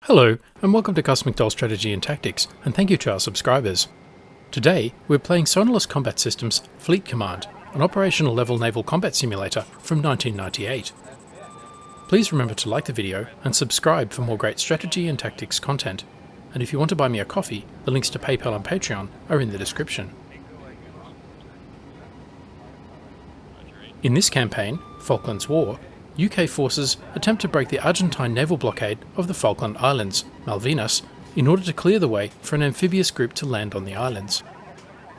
Hello, and welcome to Gus McDowell's Strategy and Tactics, and thank you to our subscribers. Today, we're playing Sonarless Combat Systems Fleet Command, an operational level naval combat simulator from 1998. Please remember to like the video and subscribe for more great strategy and tactics content. And if you want to buy me a coffee, the links to PayPal and Patreon are in the description. In this campaign, Falklands War, UK forces attempt to break the Argentine naval blockade of the Falkland Islands, Malvinas, in order to clear the way for an amphibious group to land on the islands.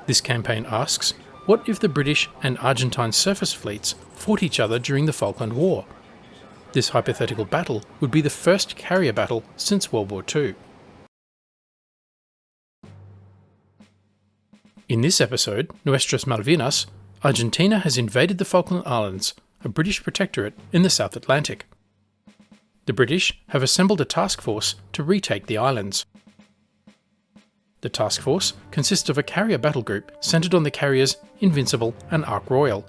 This campaign asks, what if the British and Argentine surface fleets fought each other during the Falkland War? This hypothetical battle would be the first carrier battle since World War II. In this episode, Nuestras Malvinas, Argentina has invaded the Falkland Islands, a British protectorate in the South Atlantic. The British have assembled a task force to retake the islands. The task force consists of a carrier battle group centred on the carriers Invincible and Ark Royal,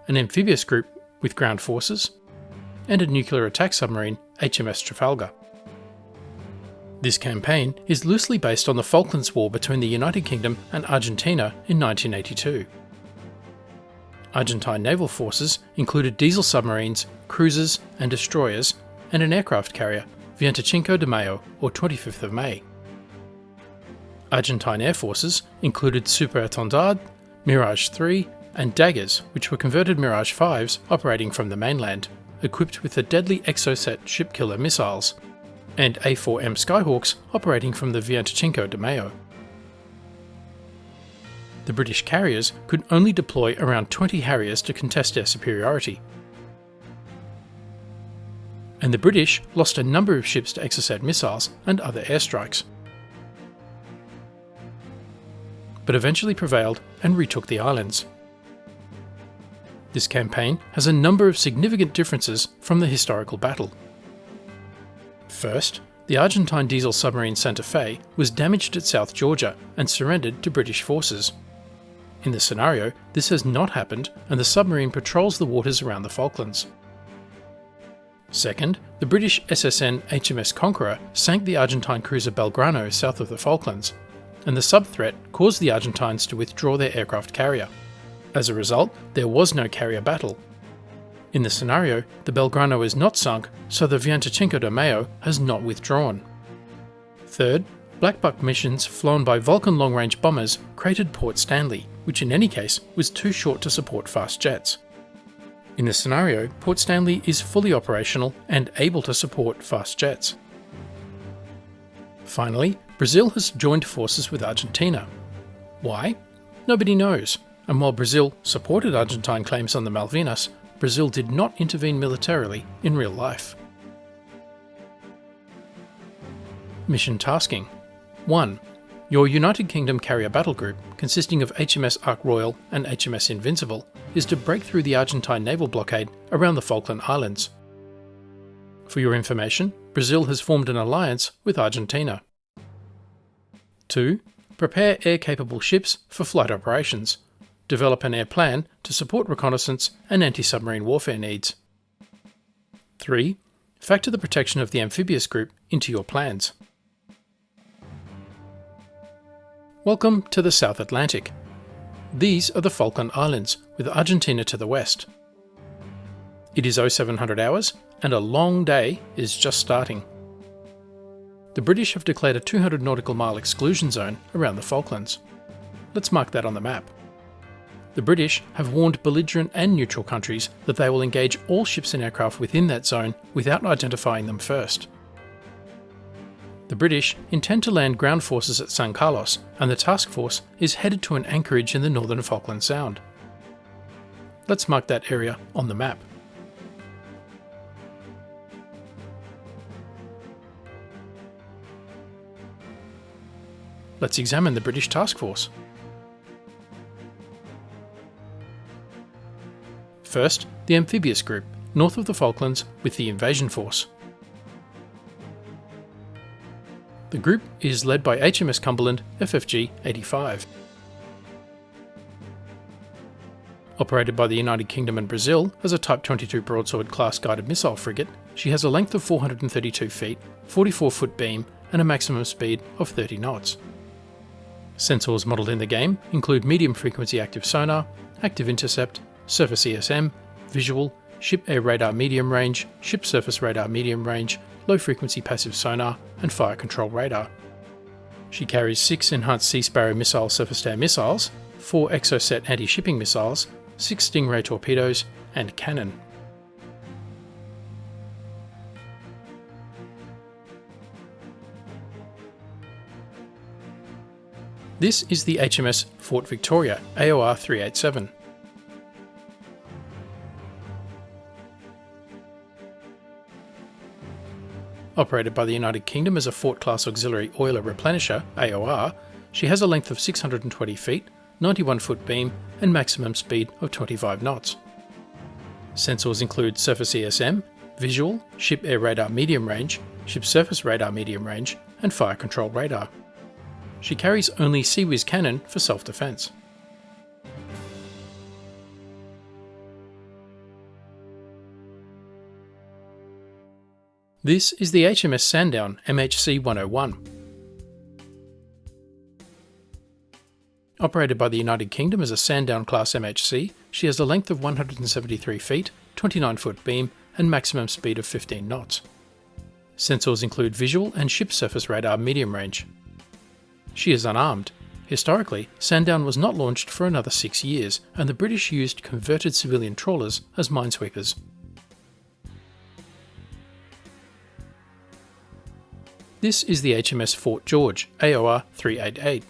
an amphibious group with ground forces, and a nuclear attack submarine HMS Trafalgar. This campaign is loosely based on the Falklands War between the United Kingdom and Argentina in 1982. Argentine naval forces included diesel submarines, cruisers and destroyers, and an aircraft carrier, 25 de Mayo or 25th of May. Argentine air forces included Super Étendard, Mirage 3 and daggers, which were converted Mirage 5s operating from the mainland, equipped with the deadly Exocet ship killer missiles, and A4M Skyhawks operating from the 25 de Mayo. The British carriers could only deploy around 20 Harriers to contest air superiority. And the British lost a number of ships to Exocet missiles and other airstrikes, but eventually prevailed and retook the islands. This campaign has a number of significant differences from the historical battle. First, the Argentine diesel submarine Santa Fe was damaged at South Georgia and surrendered to British forces. In this scenario, this has not happened and the submarine patrols the waters around the Falklands. Second, the British SSN HMS Conqueror sank the Argentine cruiser Belgrano south of the Falklands, and the sub-threat caused the Argentines to withdraw their aircraft carrier. As a result, there was no carrier battle. In this scenario, the Belgrano is not sunk, so the 25 de Mayo has not withdrawn. Third, Black Buck missions flown by Vulcan long-range bombers cratered Port Stanley, which in any case was too short to support fast jets. In this scenario, Port Stanley is fully operational and able to support fast jets. Finally, Brazil has joined forces with Argentina. Why? Nobody knows, and while Brazil supported Argentine claims on the Malvinas, Brazil did not intervene militarily in real life. Mission tasking. 1. Your United Kingdom carrier battle group, consisting of HMS Ark Royal and HMS Invincible, is to break through the Argentine naval blockade around the Falkland Islands. For your information, Brazil has formed an alliance with Argentina. 2. Prepare air-capable ships for flight operations. Develop an air plan to support reconnaissance and anti-submarine warfare needs. 3. Factor the protection of the Amphibious Group into your plans. Welcome to the South Atlantic. These are the Falkland Islands, with Argentina to the west. It is 0700 hours, and a long day is just starting. The British have declared a 200 nautical mile exclusion zone around the Falklands. Let's mark that on the map. The British have warned belligerent and neutral countries that they will engage all ships and aircraft within that zone without identifying them first. The British intend to land ground forces at San Carlos, and the task force is headed to an anchorage in the northern Falkland Sound. Let's mark that area on the map. Let's examine the British task force. First, the Amphibious Group, north of the Falklands with the invasion force. The group is led by HMS Cumberland FFG 85. Operated by the United Kingdom and Brazil as a Type 22 broadsword class guided missile frigate, She has a length of 432 feet, 44-foot beam, and a maximum speed of 30 knots. Sensors modelled in the game include medium frequency active sonar, active intercept, surface ESM, visual, ship air radar medium range, ship surface radar medium range, low frequency passive sonar, and fire control radar. She carries 6 enhanced Sea Sparrow missile surface-to-air missiles, 4 Exocet anti-shipping missiles, 6 Stingray torpedoes, and cannon. This is the HMS Fort Victoria AOR 387. Operated by the United Kingdom as a Fort-class auxiliary oiler replenisher AOR, she has a length of 620 feet, 91-foot beam, and maximum speed of 25 knots. Sensors include surface ESM, visual, ship air radar medium range, ship surface radar medium range, and fire control radar. She carries only CIWS cannon for self-defense. This is the HMS Sandown MHC 101. Operated by the United Kingdom as a Sandown-class MHC, she has a length of 173 feet, 29-foot beam, and maximum speed of 15 knots. Sensors include visual and ship surface radar medium range. She is unarmed. Historically, Sandown was not launched for another 6 years, and the British used converted civilian trawlers as minesweepers. This is the HMS Fort George AOR 388.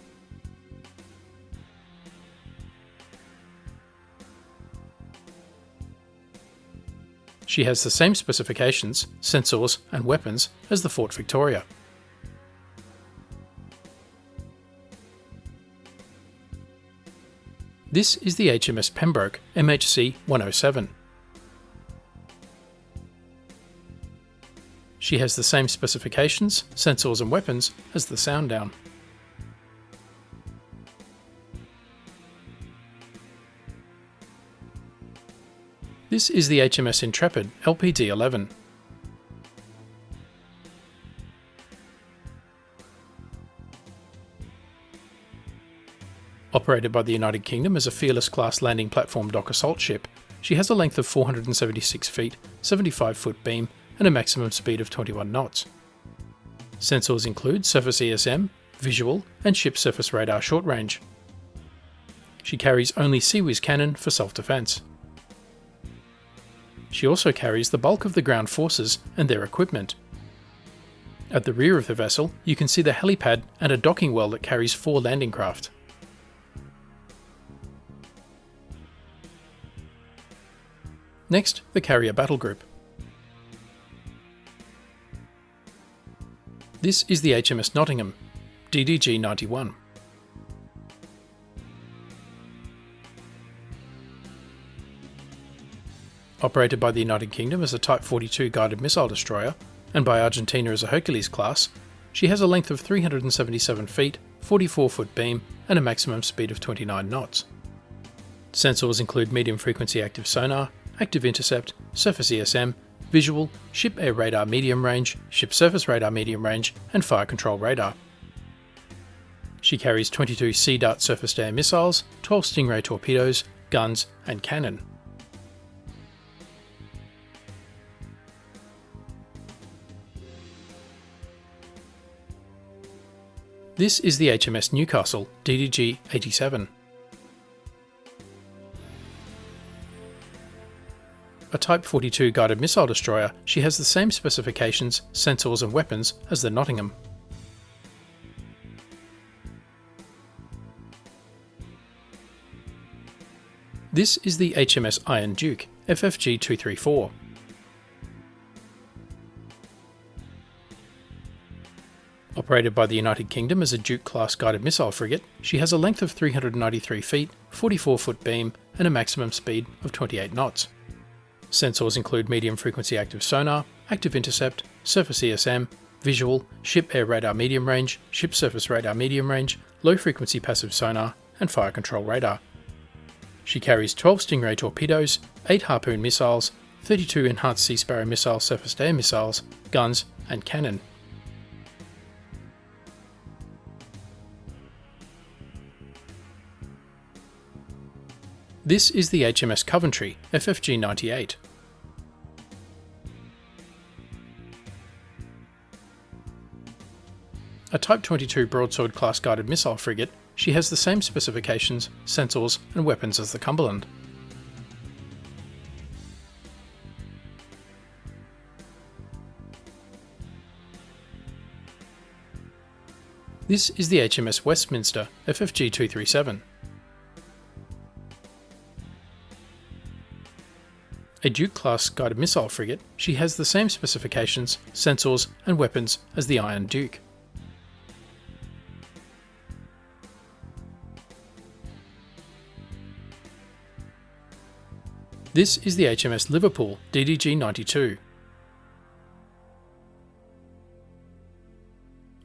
She has the same specifications, sensors, and weapons as the Fort Victoria. This is the HMS Pembroke MHC 107. She has the same specifications, sensors and weapons as the Sandown. This is the HMS Intrepid LPD 11. Operated by the United Kingdom as a Fearless-class landing platform dock assault ship, she has a length of 476 feet, 75-foot beam, and a maximum speed of 21 knots. Sensors include surface ESM, visual, and ship surface radar short range. She carries only CIWS cannon for self-defense. She also carries the bulk of the ground forces and their equipment. At the rear of the vessel, you can see the helipad and a docking well that carries 4 landing craft. Next, the carrier battle group. This is the HMS Nottingham, DDG 91. Operated by the United Kingdom as a Type 42 guided missile destroyer, and by Argentina as a Hercules class, she has a length of 377 feet, 44-foot beam, and a maximum speed of 29 knots. Sensors include medium frequency active sonar, active intercept, surface ESM, visual, ship air radar medium range, ship surface radar medium range, and fire control radar. She carries 22 Sea Dart surface-to-air missiles, 12 Stingray torpedoes, guns, and cannon. This is the HMS Newcastle, DDG 87. A Type 42 guided missile destroyer, she has the same specifications, sensors and weapons as the Nottingham. This is the HMS Iron Duke, FFG 234. Operated by the United Kingdom as a Duke-class guided missile frigate, she has a length of 393 feet, 44-foot beam, and a maximum speed of 28 knots. Sensors include medium frequency active sonar, active intercept, surface ESM, visual, ship air radar medium range, ship surface radar medium range, low frequency passive sonar, and fire control radar. She carries 12 Stingray torpedoes, 8 Harpoon missiles, 32 Enhanced Sea Sparrow missile surface-to-air missiles, guns and cannon. This is the HMS Coventry, FFG 98. A Type 22 broadsword class guided missile frigate, she has the same specifications, sensors and weapons as the Cumberland. This is the HMS Westminster, FFG 237. A Duke-class guided missile frigate, she has the same specifications, sensors and weapons as the Iron Duke. This is the HMS Liverpool, DDG 92.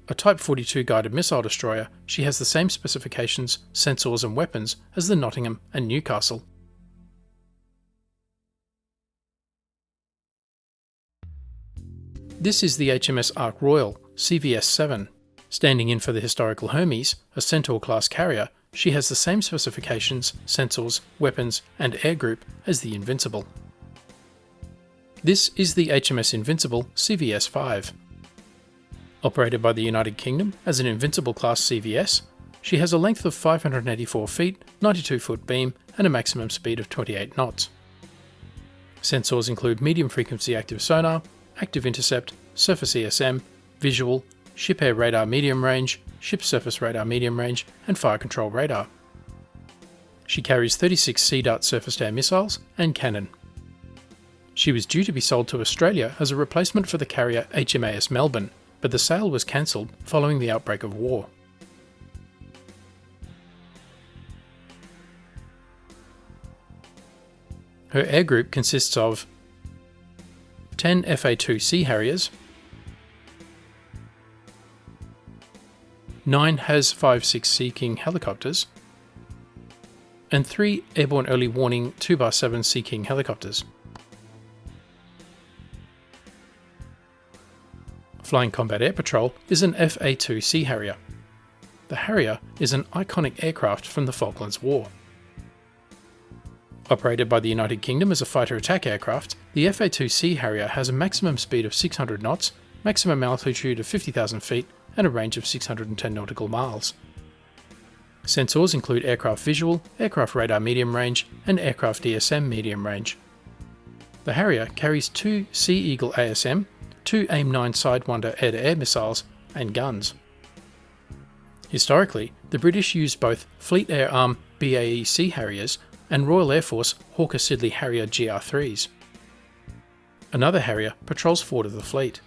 A Type 42 guided missile destroyer, she has the same specifications, sensors and weapons as the Nottingham and Newcastle. This is the HMS Ark Royal, CVS 7. Standing in for the historical Hermes, a Centaur-class carrier, she has the same specifications, sensors, weapons and air group as the Invincible. This is the HMS Invincible, CVS 5. Operated by the United Kingdom as an Invincible-class CVS, she has a length of 584 feet, 92-foot beam and a maximum speed of 28 knots. Sensors include medium-frequency active sonar, active intercept, surface ESM, visual, ship-air radar medium range, ship-surface radar medium range, and fire control radar. She carries 36 Sea Dart surface-to-air missiles and cannon. She was due to be sold to Australia as a replacement for the carrier HMAS Melbourne, but the sale was cancelled following the outbreak of war. Her air group consists of 10 FA-2 Sea Harriers, 9 HAS-56 Sea King helicopters, and 3 Airborne Early Warning 2x7 Sea King helicopters. Flying Combat Air Patrol is an FA-2 Sea Harrier. The Harrier is an iconic aircraft from the Falklands War. Operated by the United Kingdom as a fighter attack aircraft, the FA-2 Sea Harrier has a maximum speed of 600 knots, maximum altitude of 50,000 feet, and a range of 610 nautical miles. Sensors include aircraft visual, aircraft radar medium range, and aircraft ESM medium range. The Harrier carries 2 Sea Eagle ASM, 2 AIM-9 Sidewinder air-to-air missiles, and guns. Historically, the British used both Fleet Air Arm BAE Sea Harriers and Royal Air Force Hawker Siddeley Harrier GR3s. Another Harrier patrols forward of the fleet.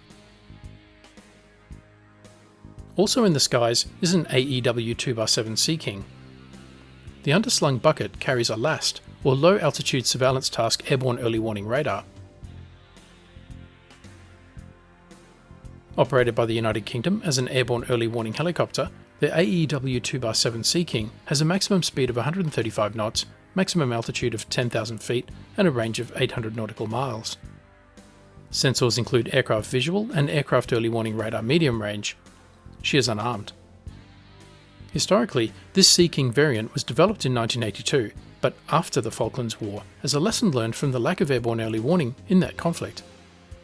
Also in the skies is an AEW 2x7 Sea King. The underslung bucket carries a LAST, or Low Altitude Surveillance Task Airborne Early Warning Radar. Operated by the United Kingdom as an airborne early warning helicopter, the AEW 2x7 Sea King has a maximum speed of 135 knots, maximum altitude of 10,000 feet, and a range of 800 nautical miles. Sensors include aircraft visual and aircraft early warning radar medium range. She is unarmed. Historically, this Sea King variant was developed in 1982, but after the Falklands War, as a lesson learned from the lack of airborne early warning in that conflict.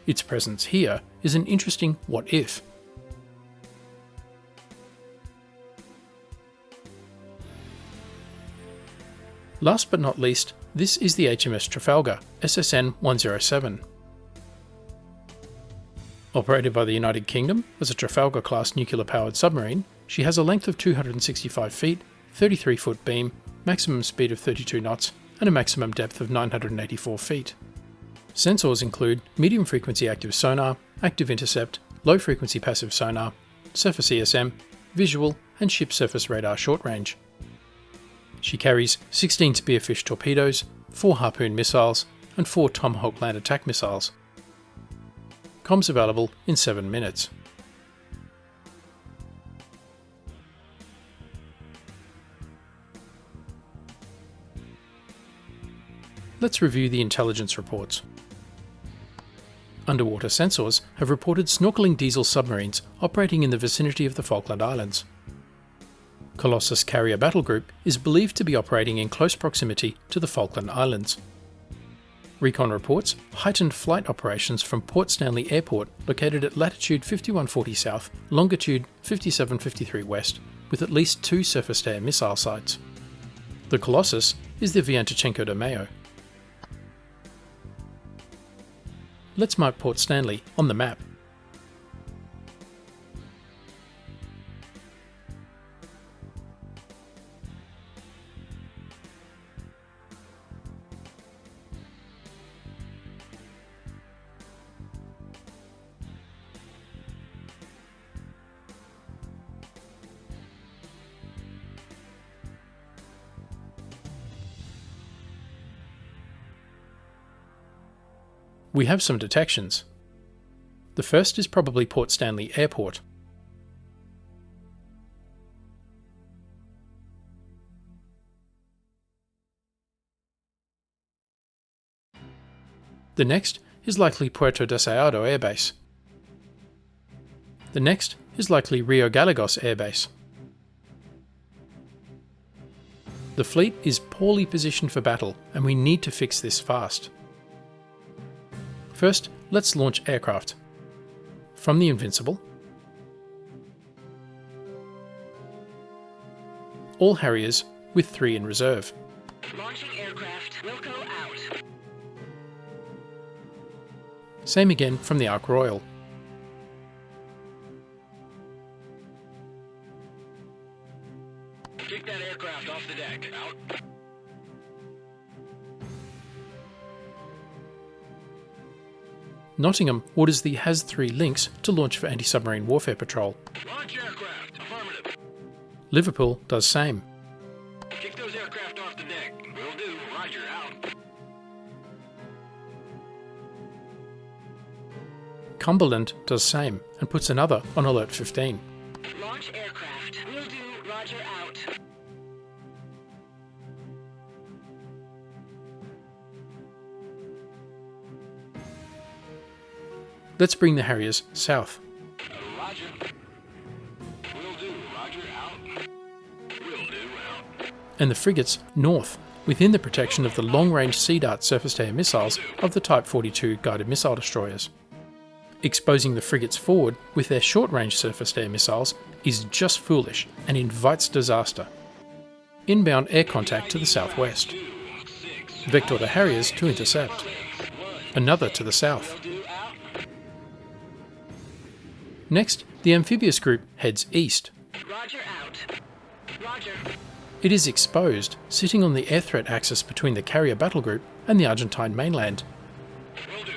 Its presence here is an interesting what if. Last but not least, this is the HMS Trafalgar, SSN 107. Operated by the United Kingdom as a Trafalgar-class nuclear-powered submarine, she has a length of 265 feet, 33-foot beam, maximum speed of 32 knots, and a maximum depth of 984 feet. Sensors include medium-frequency active sonar, active intercept, low-frequency passive sonar, surface ESM, visual, and ship surface radar short range. She carries 16 Spearfish torpedoes, 4 Harpoon missiles, and 4 Tomahawk land attack missiles. Comms available in 7 minutes. Let's review the intelligence reports. Underwater sensors have reported snorkeling diesel submarines operating in the vicinity of the Falkland Islands. Colossus Carrier Battle Group is believed to be operating in close proximity to the Falkland Islands. Recon reports heightened flight operations from Port Stanley Airport, located at latitude 5140 south, longitude 5753 west, with at least 2 surface-to-air missile sites. The Colossus is the Viantachenko de Mayo. Let's mark Port Stanley on the map. We have some detections. The first is probably Port Stanley Airport. The next is likely Puerto Deseado Air Base. The next is likely Rio Gallegos Air Base. The fleet is poorly positioned for battle, and we need to fix this fast. First, let's launch aircraft. From the Invincible, all Harriers with 3 in reserve. Launching aircraft will go out. Same again from the Ark Royal. Kick that aircraft off the deck. Out. Nottingham orders the HAS-3 Lynx to launch for anti-submarine warfare patrol. Launch aircraft. Affirmative. Liverpool does same. Kick those aircraft off the deck. Will do. Roger. Out. Cumberland does same and puts another on Alert 15. Launch aircraft. Will do. Roger. Out. Let's bring the Harriers south. Roger. Will do. Roger. Out. Will do. Out. And the frigates north, within the protection of the long-range Sea Dart surface-to-air missiles of the Type 42 guided missile destroyers. Exposing the frigates forward with their short-range surface-to-air missiles is just foolish and invites disaster. Inbound air contact to the southwest. Vector the Harriers to intercept. Another to the south. Next, the Amphibious Group heads east. Roger. Out. Roger. It is exposed, sitting on the air threat axis between the Carrier Battle Group and the Argentine mainland. Will do.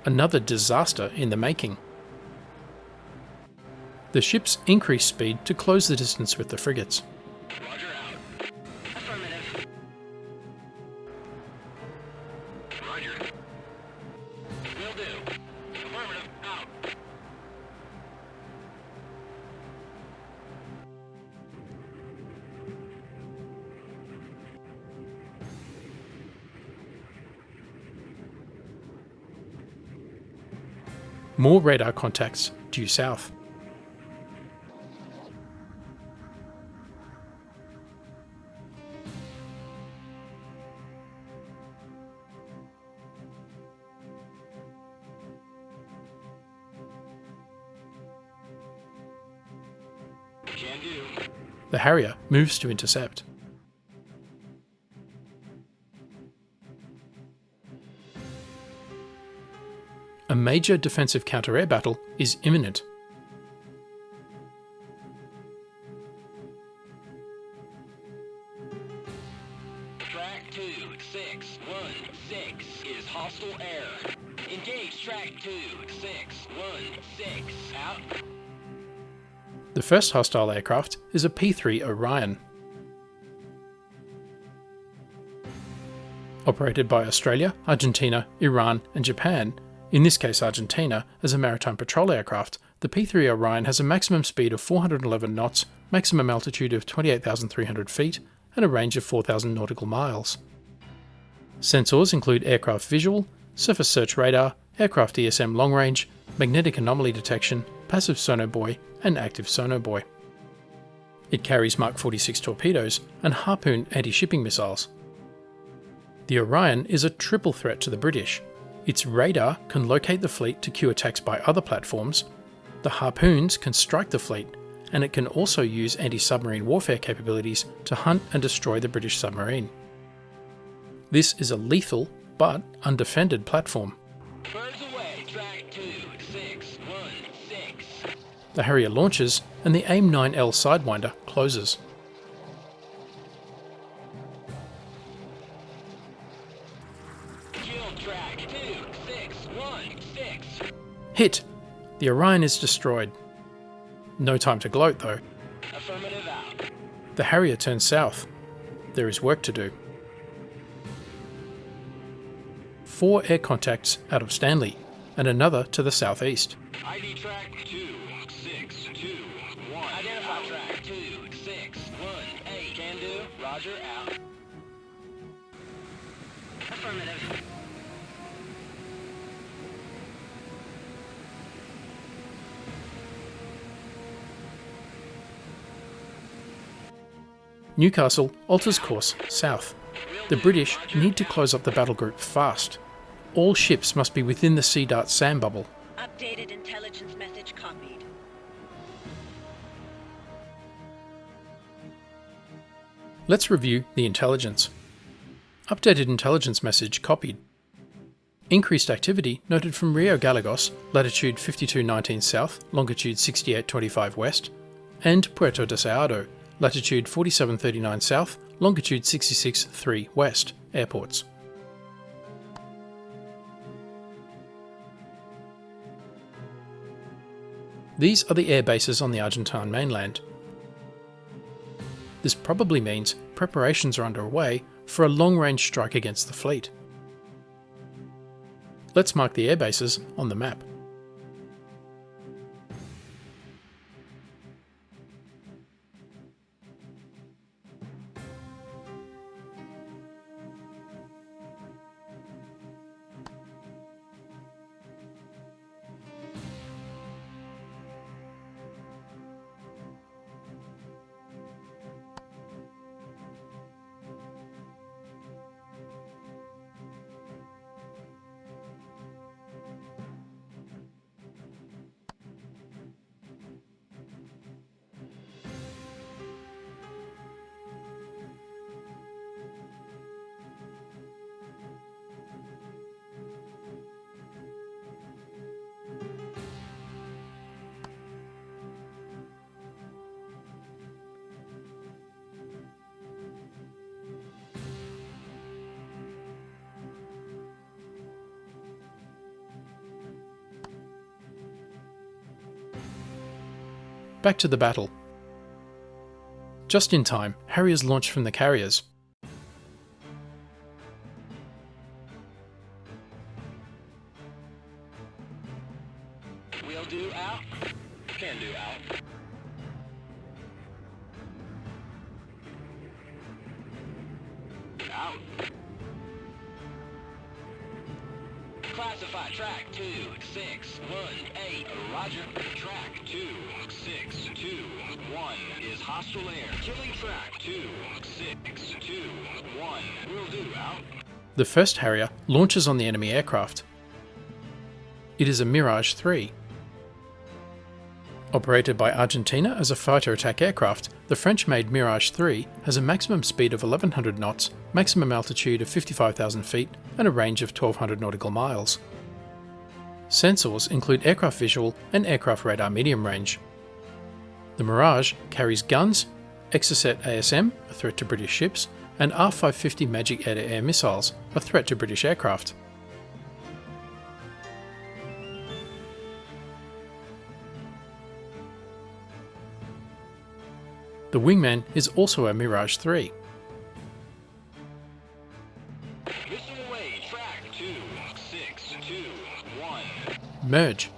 Another disaster in the making. The ships increase speed to close the distance with the frigates. Roger. Out. Affirmative. Roger. Will do. Affirmative. Out. More radar contacts due south. Can do. The Harrier moves to intercept. A major defensive counter-air battle is imminent. Track 2-6-1-6 is hostile air. Engage track 2-6-1-6. Out. The first hostile aircraft is a P-3 Orion. Operated by Australia, Argentina, Iran and Japan, in this case Argentina, as a maritime patrol aircraft, the P-3 Orion has a maximum speed of 411 knots, maximum altitude of 28,300 feet, and a range of 4,000 nautical miles. Sensors include aircraft visual, surface search radar, aircraft ESM long range, magnetic anomaly detection, passive sonobuoy, and active sonobuoy. It carries Mark 46 torpedoes and Harpoon anti-shipping missiles. The Orion is a triple threat to the British. Its radar can locate the fleet to cue attacks by other platforms, the Harpoons can strike the fleet, and it can also use anti-submarine warfare capabilities to hunt and destroy the British submarine. This is a lethal but undefended platform. Birds away, track 2616. The Harrier launches and the AIM-9L Sidewinder closes. Kill track 2616. Hit! The Orion is destroyed. No time to gloat though. Affirmative out. The Harrier turns south. There is work to do. 4 air contacts out of Stanley, and another to the southeast. ID track 2621. Identify track 2618. Can do. Roger out. Affirmative. Newcastle alters course south. The British need to close up the battle group fast. All ships must be within the Sea Dart SAM bubble. Updated intelligence message copied. Let's review the intelligence. Updated intelligence message copied. Increased activity noted from Rio Gallegos, latitude 5219 south, longitude 6825 west, and Puerto Deseado, latitude 4739 south, longitude 663 west, airports. These are the air bases on the Argentine mainland. This probably means preparations are underway for a long-range strike against the fleet. Let's mark the air bases on the map. Back to the battle. Just in time, Harriers launched from the carriers. Will do out. Can do out. Out. Classify track 2618. Roger. Track 2621 is hostile air. Killing track 2621. Will do out. The first Harrier launches on the enemy aircraft. It is a Mirage 3. Operated by Argentina as a fighter attack aircraft, the French-made Mirage 3 has a maximum speed of 1100 knots, maximum altitude of 55,000 feet, and a range of 1200 nautical miles. Sensors include aircraft visual and aircraft radar medium range. The Mirage carries guns, Exocet ASM, a threat to British ships, and R550 Magic air-to-air missiles, a threat to British aircraft. The Wingman is also a Mirage 3. Missile away, track 2621. Merge.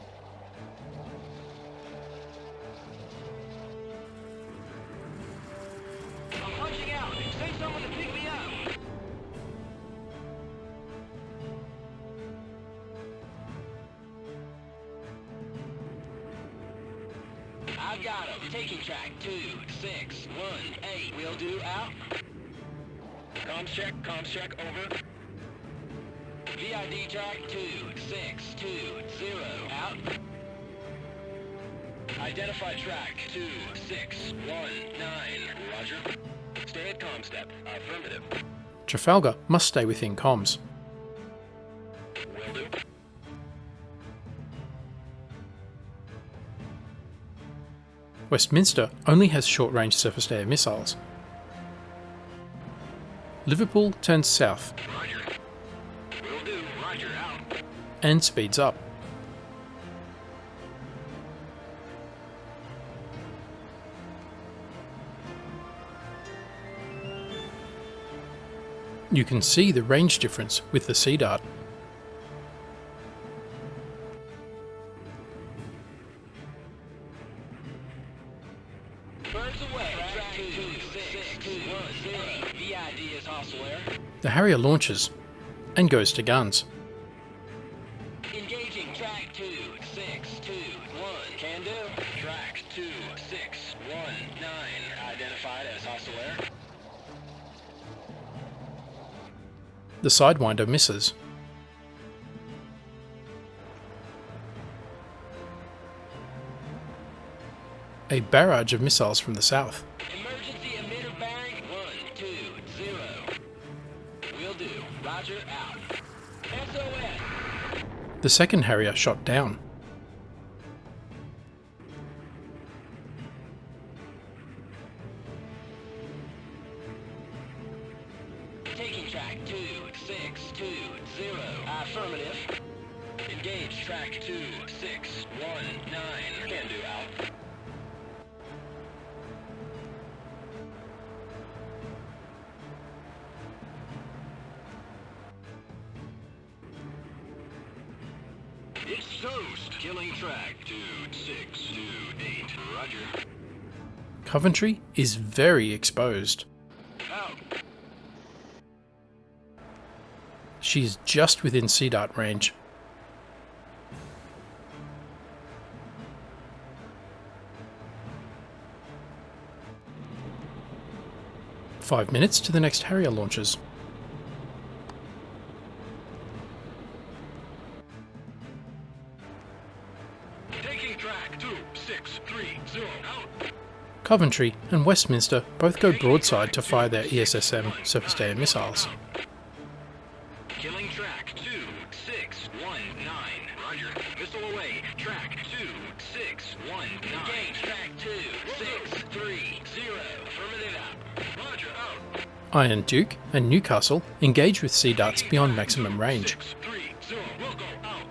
I'm punching out. Send someone to pick me up. Got him. Taking track 261-8. Will do. Out. Comms check, over. VID track 2620. Out. Identify track 2619. Roger. Stay at comm step. Affirmative. Trafalgar must stay within comms. Will do. Westminster only has short-range surface-to-air missiles. Liverpool turns south Roger. Will do. Roger. Out. and speeds up. You can see the range difference with the Sea Dart. Birds away. Track 26210. VID is hostile air. The Harrier launches and goes to guns. Engaging track 2621. Can do. Track 2619. Identified as hostile air. The Sidewinder misses. A barrage of missiles from the south. Emergency emitter bearing 120. Will do. Roger. Out. SOS. The second Harrier shot down. Taking track 2620. Affirmative. Engage track 2619. Can do. Out. It's toast. Killing track 2628. Roger. Coventry is very exposed. Out. She is just within Sea Dart range. Five minutes to the next Harrier launches. Taking track 2630. Out. Coventry and Westminster both go broadside to fire their ESSM surface-to-air missiles. Killing track 2619. Roger. Missile away. Track 2619. Engage track 2630. Affirmative. Out. Roger. Out. Iron Duke and Newcastle engage with Sea Darts beyond maximum range. 630. Will go. Out.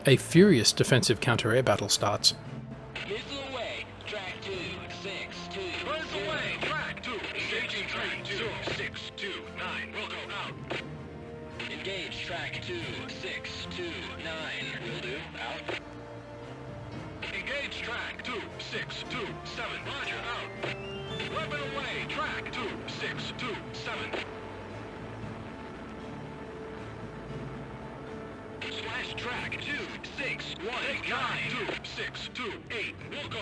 A furious defensive counter-air battle starts. Missile away. Track 2620. Birds away. Track 2. Engaging track 2629. Will go. Out. Engage track 2629. Will do. Out. Engage track 2627. Roger. Out. Weapon away. Track 2627. Slash track 2619. 2628. Will go.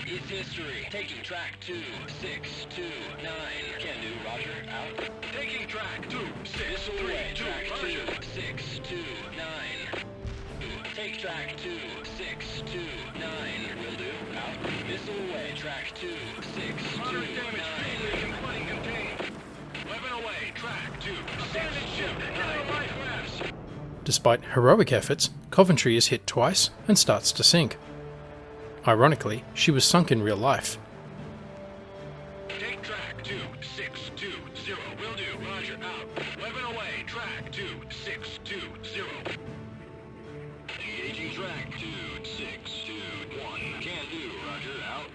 Is history. Taking track 2629. Can do. Roger. Out. Taking track 2632. Track 2629. Take track 2629. Will do. Out. Missile away. Track 2629. Flooding contained. Weapon away. Track 2629. Despite heroic efforts, Coventry is hit twice and starts to sink. Ironically, she was sunk in real life. Take track 2620. Will do. Roger. Out. Weapon away. Track 2620. Engaging track 2621. Can do. Roger. Out.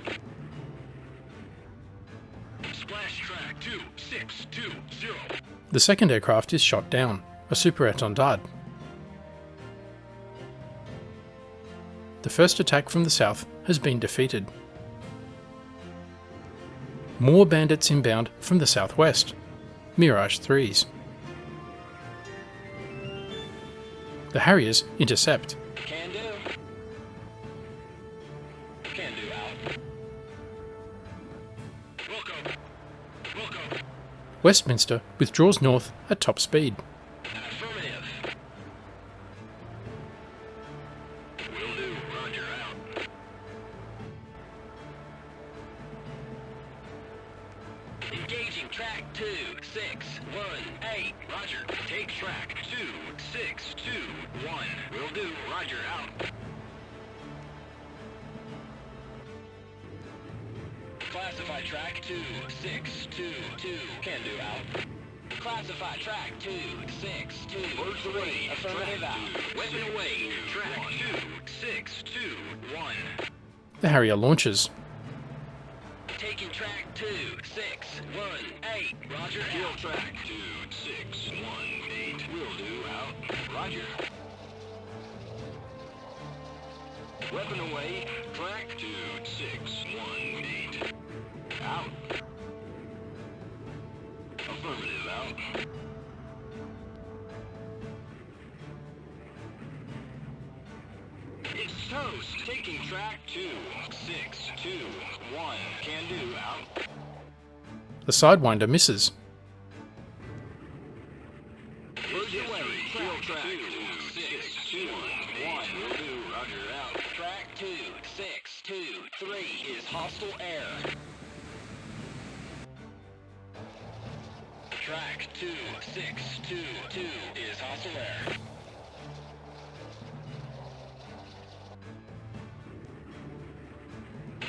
Splash track 2620. The second aircraft is shot down, a super étendard. The first attack from the south has been defeated. More bandits inbound from the southwest, Mirage 3s. The Harriers intercept. Can do. can do out. Wilco. Wilco. Westminster withdraws north at top speed. Affirmative. Will do. Roger out. Engaging track 2-6-1-8. Roger. Take track 2-6-2-1. Will do. Roger out. Classify track 2-6-2-2. Can do out. Classify track 2-6-2. Birds away. Affirmative out. Weapon away. Track 2-6-2-1. The Harrier launches. Taking track 2-6-1-8. Roger. Kill track 2-6-1-8. Will do out. Roger. Weapon away. Track 2-6-1-8. Out. Affirmative out. It's toast. Taking track 2-6-2-1. Can do out. The Sidewinder misses. Birds away. Kill track 2-6-2-1. Will do. Roger out. Track 2-6-2-3 is hostile air. Track 2-6-2-2 is hostile air.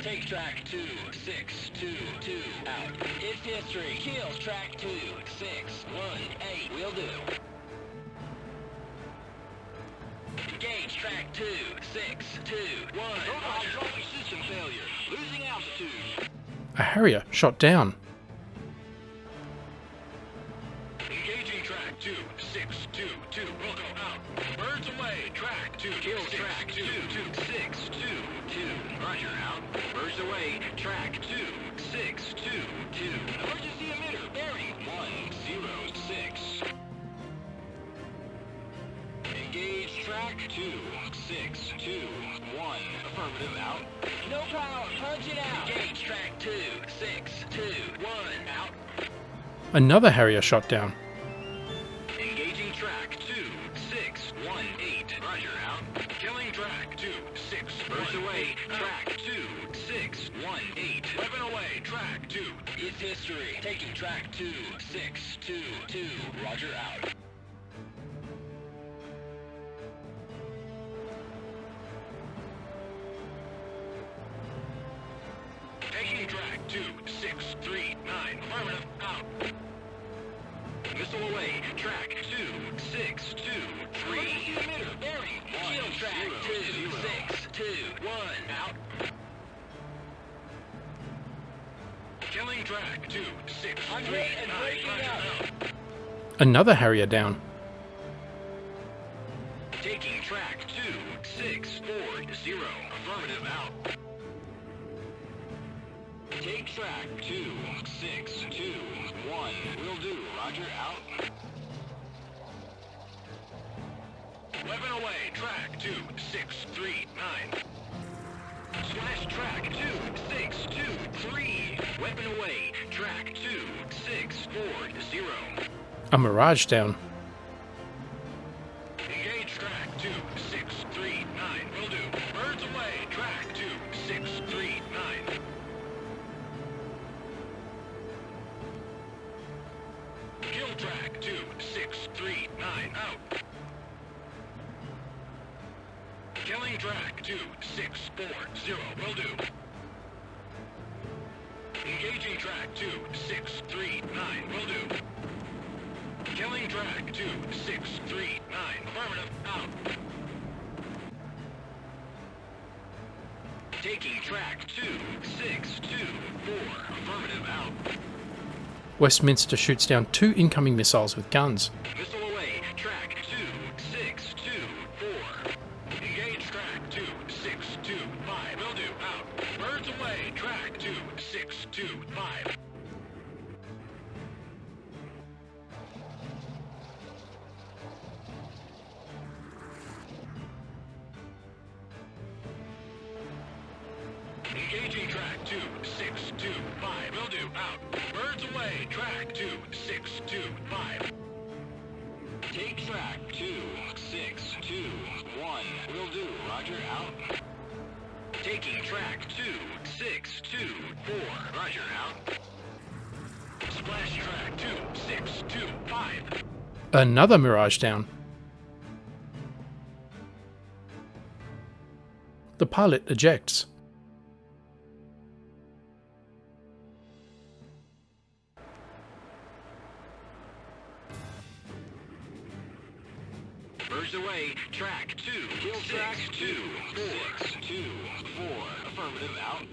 Take track 2-6-2-2 out. It's history. Kills track 2-6-1-8. Will do. Engage track 2-6-2-1. Roger. System failure. Losing altitude. A Harrier shot down. Engaging track 2-6-2-2. Will go out. Birds away. Track 2. Kill track 2-6-2-2. Roger out. Birds away. Track 2-6-2-2. Emergency emitter. Bearing 106. Engage track 2-6-2-1. Affirmative out. No power. Punch it out. Engage track 2-6-2-1 out. Another Harrier shot down. Engaging track 2-6-1-8. Roger out. Killing track 2-6. Birds away. Track 2-6-1-8. Weapon away. Track 2. It's history. Taking track 2-6-2-2. Roger out. Taking track 2-6-3-9. Affirmative out. Missile away. Track 2-6-2-3. Emitter. Bearing. Shield track 2-6-2-1. Out. Killing track 2-6-3-9. And breaking out. Another Harrier down. Taking track 2-6-4-0. Affirmative out. Take track 2-6-2-1. Will do. Roger out. Weapon away. Track 2-6-3-9. Slash track 2-6-2-3. Weapon away. Track 2-6-4-0. A Mirage down. Engage track 2-6-3-9. Will do. Birds away. Track 2-6-3-9. Kill track 2-6-3-9 out. Killing track 2-6-4-0. Will do. Engaging track 2-6-3-9. Will do. Killing track 2-6-3-9. Affirmative out. Taking track 2-6-2-4. Affirmative out. Westminster shoots down 2 incoming missiles with guns. Missile away. Track 2-6-2-4. Engage track 2-6-2-5. Will do. Out. Birds away. Track 2-6-2-5. Engaging track 2625. Will do. Out. Birds away. Track 2625. Take track 2621. Will do. Roger. Out. Taking track 2624. Roger. Out. Splash track 2625. Another Mirage down. The pilot ejects. Birds away, track 2, kill track 2, 4. Affirmative, out.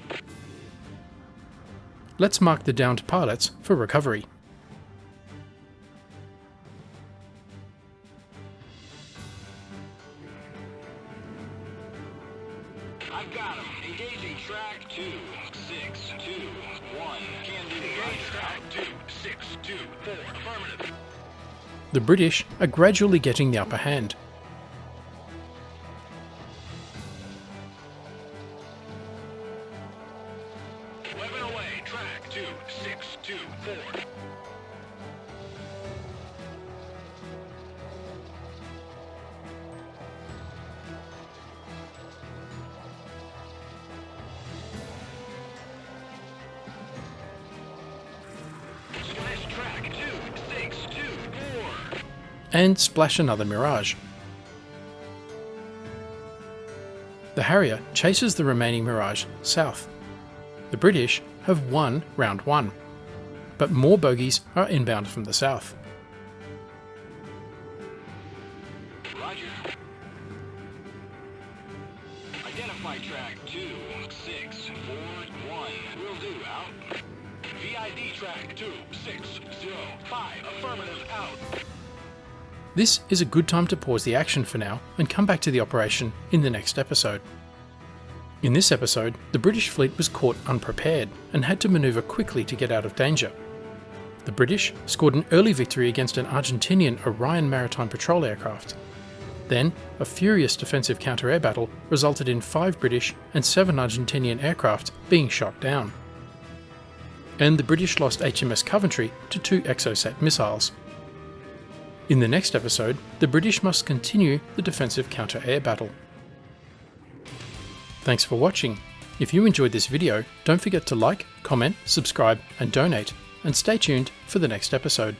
Let's mark the downed pilots for recovery. I've got him. Engaging track 2621. Can do. Engage track 2624. Affirmative. The British are gradually getting the upper hand. Weapon away, track 2624. Splash track 2624. And splash another Mirage. The Harrier chases the remaining Mirage south. The British have won round 1, but more bogies are inbound from the south. Roger. Identify track 2641. Will do. Out. VID track 2605. Affirmative. Out. This is a good time to pause the action for now and come back to the operation in the next episode. In this episode, the British fleet was caught unprepared and had to manoeuvre quickly to get out of danger. The British scored an early victory against an Argentinian Orion maritime patrol aircraft. Then, a furious defensive counter-air battle resulted in 5 British and 7 Argentinian aircraft being shot down. And the British lost HMS Coventry to 2 Exocet missiles. In the next episode, the British must continue the defensive counter-air battle. Thanks for watching. If you enjoyed this video, don't forget to like, comment, subscribe and donate, and stay tuned for the next episode.